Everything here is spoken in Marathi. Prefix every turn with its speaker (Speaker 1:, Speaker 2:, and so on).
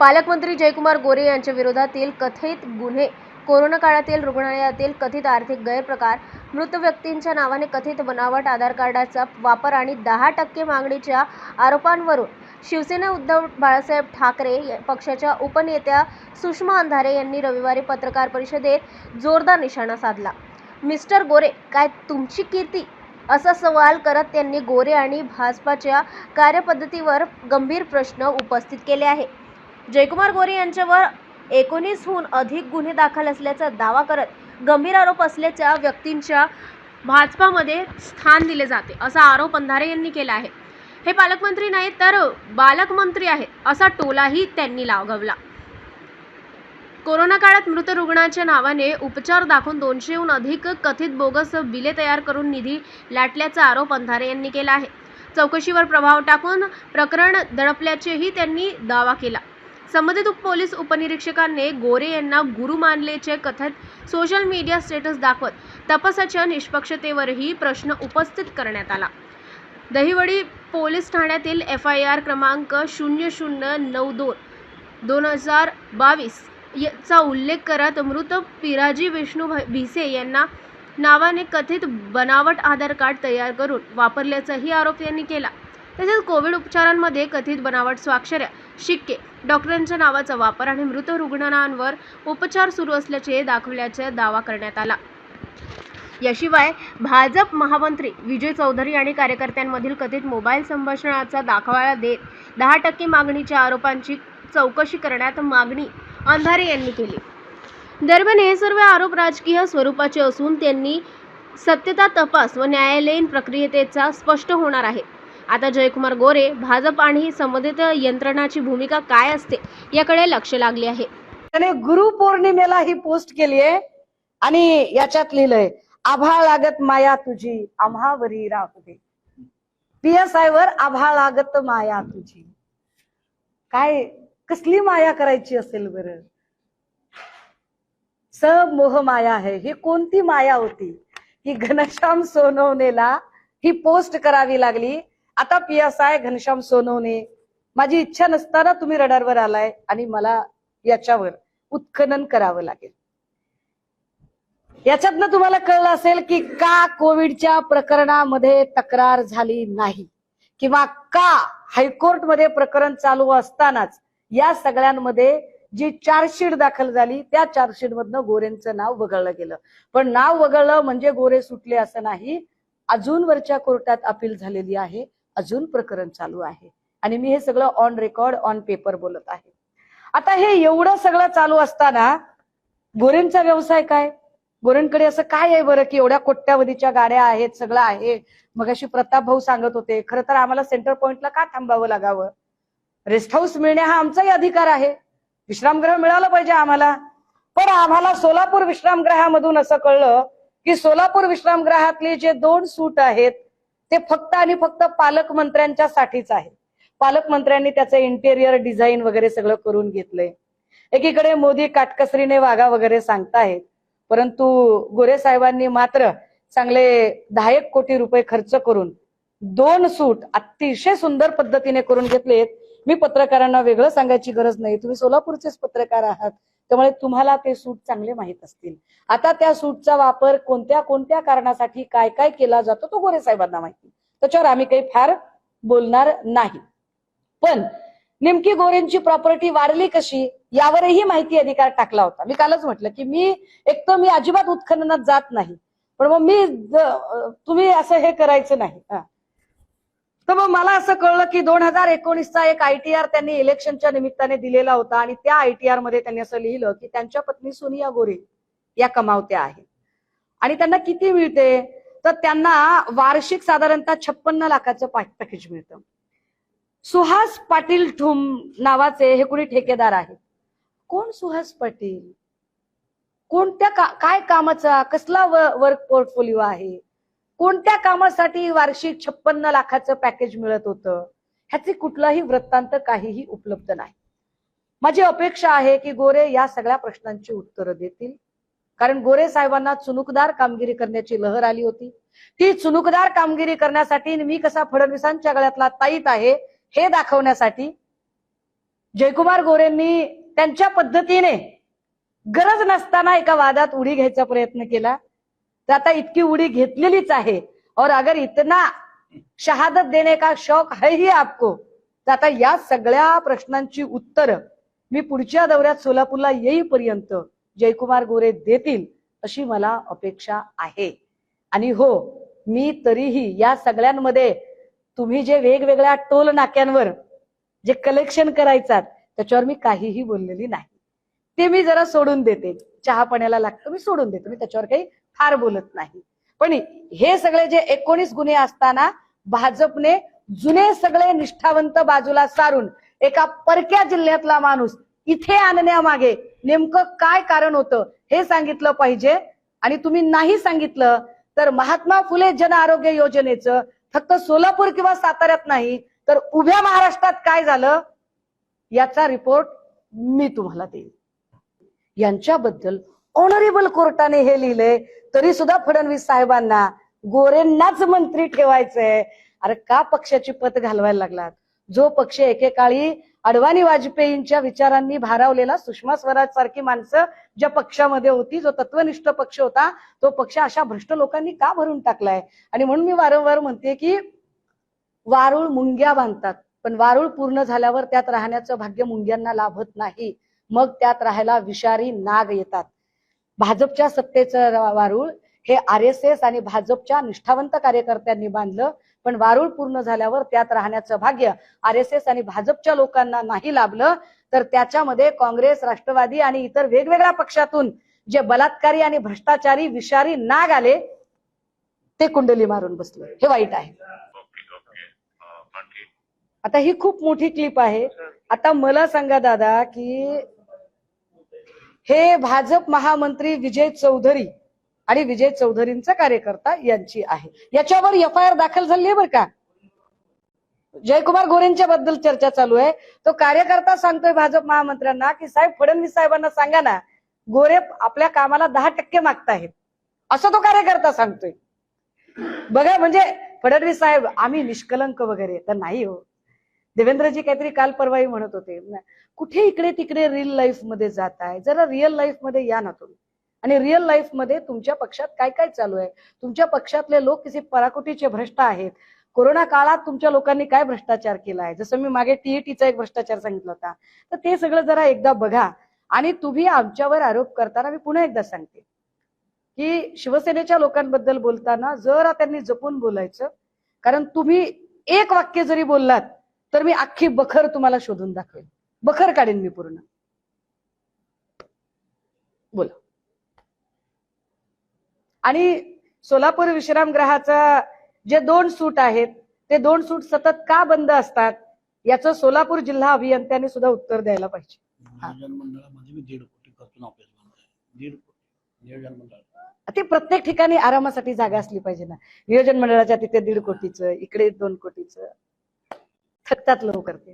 Speaker 1: पालकमंत्री जयकुमार गोरे यांच्या विरोधातील कथित गुन्हे, कोरोना काळातील रुग्णालयातील कथित आर्थिक गैरप्रकार, मृत व्यक्तींच्या नावाने कथित बनावट आधार कार्डाचा वापर आणि 10% मागणीच्या आरोपांवरून शिवसेना उद्धव बाळासाहेब ठाकरे पक्षाच्या उपनेत्या सुषमा अंधारे यांनी रविवारी पत्रकार परिषदेत जोरदार निशाणा साधला. मिस्टर गोरे, काय तुमची कीर्ती? असा सवाल करत त्यांनी गोरे आणि भाजपाच्या कार्यपद्धतीवर गंभीर प्रश्न उपस्थित केले आहे. जयकुमार गोरे यांच्यावर 19हून अधिक गुन्हे दाखल असल्याचा दावा करत गंभीर आरोप असलेल्या व्यक्तींच्या भाजपामध्ये स्थान दिले जाते असा आरोप अंधारे यांनी केला आहे. हे पालकमंत्री नाहीत तर बालकमंत्री आहेत असा टोलाही त्यांनी लगावला. कोरोना काळात मृत रुग्णाच्या नावाने उपचार दाखवून 200हून अधिक कथित बोगस बिले तयार करून निधी लाटल्याचा आरोप अंधारे यांनी केला आहे. चौकशीवर प्रभाव टाकून प्रकरण दडपल्याचेही त्यांनी दावा केला. संबंधित पोलीस उपनिरीक्षकांनी गोरे यांना गुरु मानल्याचे कथित सोशल मीडिया स्टेटस दाखवत तपासाच्या निष्पक्षतेवरही प्रश्न उपस्थित करण्यात आला. दहिवडी पोलीस ठाण्यातील FIR क्रमांक 0092/2022 चा उल्लेख करत मृत पिराजी विष्णू भिसे यांना नावाने कथित बनावट आधार कार्ड तयार करून वापरल्याचाही आरोप त्यांनी केला. तसेच कोविड उपचारांमध्ये कथित बनावट स्वाक्षऱ्या, शिक्के, डॉक्टरांच्या नावाचा वापर आणि मृत रुग्णांवर उपचार सुरू असल्याचे दाखवल्याचा दावा करण्यात आला. याशिवाय भाजप महामंत्री विजय चौधरी आणि कार्यकर्त्यांमधील कथित मोबाईल संभाषणाचा दाखला देत 10% मागणीच्या आरोपांची चौकशी करण्यात मागणी अंधारे यांनी केली. दरम्यान हे सर्व आरोप राजकीय स्वरूपाचे असून त्यांनी सत्यता तपास व न्यायालयीन प्रक्रियेचा स्पष्ट होणार आहे. आता जयकुमार गोरे, भाजप आणि संबंधित यंत्रणाची भूमिका काय असते याकडे लक्ष लागले आहे.
Speaker 2: त्याने गुरु पौर्णिमेला ही पोस्ट केली आहे आणि याच्यात लिहिलंय, आभाळ लागत माया तुझी आम्हावरी राहू दे. PSI वर आभाळ लागत माया तुझी. काय कसली माया करायची असेल बरं? मोह माया आहे. ही कोणती माया होती की घनश्याम सोनवणेला ही पोस्ट करावी लागली? आता PSI घनश्याम सोनवणे, माझी इच्छा नसताना तुम्ही रडारवर आलाय आणि मला याच्यावर उत्खनन करावं लागेल. याच्यातनं तुम्हाला कळलं असेल की का कोविडच्या प्रकरणामध्ये तक्रार झाली नाही किंवा का हायकोर्टमध्ये प्रकरण चालू असतानाच या सगळ्यांमध्ये जी चार्जशीट दाखल झाली त्या चार्जशीट मधनं गोरेंचं नाव वगळलं गेलं. पण नाव वगळलं म्हणजे गोरे सुटले असं नाही. अजून वरच्या कोर्टात अपील झालेली आहे, अजून प्रकरण चालू आहे आणि मी हे सगळं ऑन रेकॉर्ड ऑन पेपर बोलत आहे. आता हे एवढं सगळं चालू असताना गोरेंचा व्यवसाय काय? गोरेंकडे असं काय आहे बरं की एवढ्या कोट्यावधीच्या गाड्या आहेत, सगळं आहे. मगाशी प्रताप भाऊ सांगत होते, खरं तर आम्हाला सेंटर पॉइंटला का थांबावं लागावं? रेस्ट हाऊस मिळणे हा आमचाही अधिकार आहे, विश्रामगृह मिळालं पाहिजे आम्हाला. पण आम्हाला सोलापूर विश्रामगृहामधून असं कळलं की सोलापूर विश्रामगृहातले जे 2 सूट आहेत ते फक्त आणि फक्त पालकमंत्र्यांच्या साठीच आहे. पालकमंत्र्यांनी त्याचं इंटेरियर डिझाईन वगैरे सगळं करून घेतलंय. एकीकडे मोदी काटकसरीने वागा वगैरे सांगतायत, परंतु गोरे साहेबांनी मात्र चांगले 10 कोटी रुपये खर्च करून 2 सूट अतिशय सुंदर पद्धतीने करून घेतलेत. मी पत्रकारांना वेगळं सांगायची गरज नाही, तुम्ही सोलापूरचेच पत्रकार आहात, त्यामुळे तुम्हाला ते सूट चांगले माहीत असतील. आता त्या सूटचा वापर कोणत्या कोणत्या कारणासाठी काय काय केला जातो तो गोरे साहेबांना माहिती, त्याच्यावर आम्ही काही फार बोलणार नाही. पण नेमकी गोरेंची प्रॉपर्टी वाढली कशी यावरही माहिती अधिकार टाकला होता. मी कालच म्हटलं की मी अजिबात उत्खननात जात नाही, पण मग तुम्ही असं हे करायचं नाही. तर मग मला असं कळलं की 2019चा एक ITR त्यांनी इलेक्शनच्या निमित्ताने दिलेला होता आणि त्या ITR मध्ये त्यांनी असं लिहिलं की त्यांच्या पत्नी सोनिया गोरे या कमावत्या आहेत आणि त्यांना किती मिळते, तर त्यांना वार्षिक साधारणतः 56 लाखाचं पॅकेज मिळतं. सुहास पाटील ठुम नावाचे हे कुणी ठेकेदार आहेत. कोण सुहास पाटील? कोणत्या काय कामाचा कसला वर्क पोर्टफोलिओ आहे? कोणत्या कामासाठी वार्षिक 56 लाखाचं पॅकेज मिळत होतं? ह्याचे कुठलाही वृत्तांत काहीही उपलब्ध नाही. माझी अपेक्षा आहे की गोरे या सगळ्या प्रश्नांची उत्तरं देतील, कारण गोरे साहेबांना चुनुकदार कामगिरी करण्याची लहर आली होती. ती चुनुकदार कामगिरी करण्यासाठी मी कसा फडणवीसांच्या गळ्यातला ताईत आहे हे दाखवण्यासाठी जयकुमार गोरेंनी त्यांच्या पद्धतीने गरज नसताना एका वादात उडी घ्यायचा प्रयत्न केला, तर आता इतकी उडी घेतलेलीच आहे. और अगर इतना शहादत देने का शौक है ही आपको, तर आता या सगळ्या प्रश्नांची उत्तर मी पुढच्या दौऱ्यात सोलापूरला येईपर्यंत जयकुमार गोरे देतील अशी मला अपेक्षा आहे. आणि हो, मी तरीही या सगळ्यांमध्ये तुम्ही जे वेगवेगळ्या टोल नाक्यांवर जे कलेक्शन करायचात त्याच्यावर मी काहीही बोललेली नाही. ते मी जरा सोडून देते, चहा पाण्याला लागतं मी सोडून देते, मी त्याच्यावर काही फार बोलत नाही. पण हे सगळे जे 19 गुन्हे असताना भाजपने जुने सगळे निष्ठावंत बाजूला सारून एका परक्या जिल्ह्यातला माणूस इथे आणण्यामागे नेमकं काय कारण होतं हे सांगितलं पाहिजे. आणि तुम्ही नाही सांगितलं तर महात्मा फुले जन आरोग्य योजनेचं फक्त सोलापूर किंवा साताऱ्यात नाही तर उभ्या महाराष्ट्रात काय झालं याचा रिपोर्ट मी तुम्हाला देईन. यांच्याबद्दल ऑनरेबल कोर्टाने हे लिहिलंय तरी सुद्धा फडणवीस साहेबांना गोरेंनाच मंत्री ठेवायचंय. अरे का पक्षाची पत घालवायला लागलात? जो पक्ष एकेकाळी अडवाणी वाजपेयींच्या विचारांनी भारावलेला, सुषमा स्वराज सारखी माणसं ज्या पक्षामध्ये होती, जो तत्वनिष्ठ पक्ष होता, तो पक्ष अशा भ्रष्ट लोकांनी का भरून टाकलाय? आणि म्हणून मी वारंवार म्हणते की वारुळ मुंग्या बांधतात, पण वारुळ पूर्ण झाल्यावर त्यात राहण्याचं भाग्य मुंग्यांना लाभत नाही. मग त्यात राहायला विषारी नाग येतात. भाजपच्या सत्तेचं वारुळ हे RSS आणि भाजपच्या निष्ठावंत कार्यकर्त्यांनी बांधलं, पण वारुळ पूर्ण झाल्यावर त्यात राहण्याचं भाग्य RSS आणि भाजपच्या लोकांना नाही लाभलं. तर त्याच्यामध्ये काँग्रेस, राष्ट्रवादी आणि इतर वेगवेगळ्या पक्षातून जे बलात्कारी आणि भ्रष्टाचारी विषारी नाग आले ते कुंडली मारून बसले. हे वाईट आहे. आता ही खूप मोठी क्लिप आहे. आता मला सांगा दादा की हे भाजप महामंत्री विजय चौधरी आणि विजय चौधरींचा कार्यकर्ता यांची आहे. याच्यावर FIR दाखल झाली आहे बरं का. जयकुमार गोरेंच्या बद्दल चर्चा चालू आहे. तो कार्यकर्ता सांगतोय भाजप महामंत्र्यांना की साहेब, फडणवीस साहेबांना सांगा ना, गोरे आपल्या कामाला 10% मागतायत, असं तो कार्यकर्ता सांगतोय. बघा, म्हणजे फडणवीस साहेब आम्ही निष्कलंक वगैरे तर नाही हो. देवेंद्रजी काहीतरी काल परवाही म्हणत होते, कुठे इकडे तिकडे रिअल लाईफ मध्ये जात आहे, जरा रिअल लाईफ मध्ये या ना तुम्ही. आणि रिअल लाईफ मध्ये तुमच्या पक्षात काय काय चालू आहे, तुमच्या पक्षातले लोक किती पराकोटीचे भ्रष्ट आहेत, कोरोना काळात तुमच्या लोकांनी काय भ्रष्टाचार केला आहे. जसं मी मागे TETचा एक भ्रष्टाचार सांगितला होता, तर ते सगळं जरा एकदा बघा. आणि तुम्ही आमच्यावर आरोप करताना मी पुन्हा एकदा सांगते की शिवसेनेच्या लोकांबद्दल बोलताना जरा त्यांनी जपून बोलायचं. कारण तुम्ही एक वाक्य जरी बोललात तर मी अख्खी बखर तुम्हाला शोधून दाखवेन, बखर काढेन मी पूर्ण. बोला. आणि सोलापूर विश्रामगृहाचा जे 2 सूट आहेत ते 2 सूट सतत का बंद असतात याचं सोलापूर जिल्हा अभियंत्याने सुद्धा उत्तर द्यायला पाहिजे.
Speaker 3: नियोजन मंडळामध्ये 1.5 कोटी खर्चून ऑफिस बनवलंय. 1.5 कोटी नियोजन मंडळ.
Speaker 2: ते प्रत्येक ठिकाणी आरामासाठी जागा असली पाहिजे ना. नियोजन मंडळाच्या तिथे 1.5 कोटीचं, इकडे 2 कोटीचं, थकतात लवकर ते.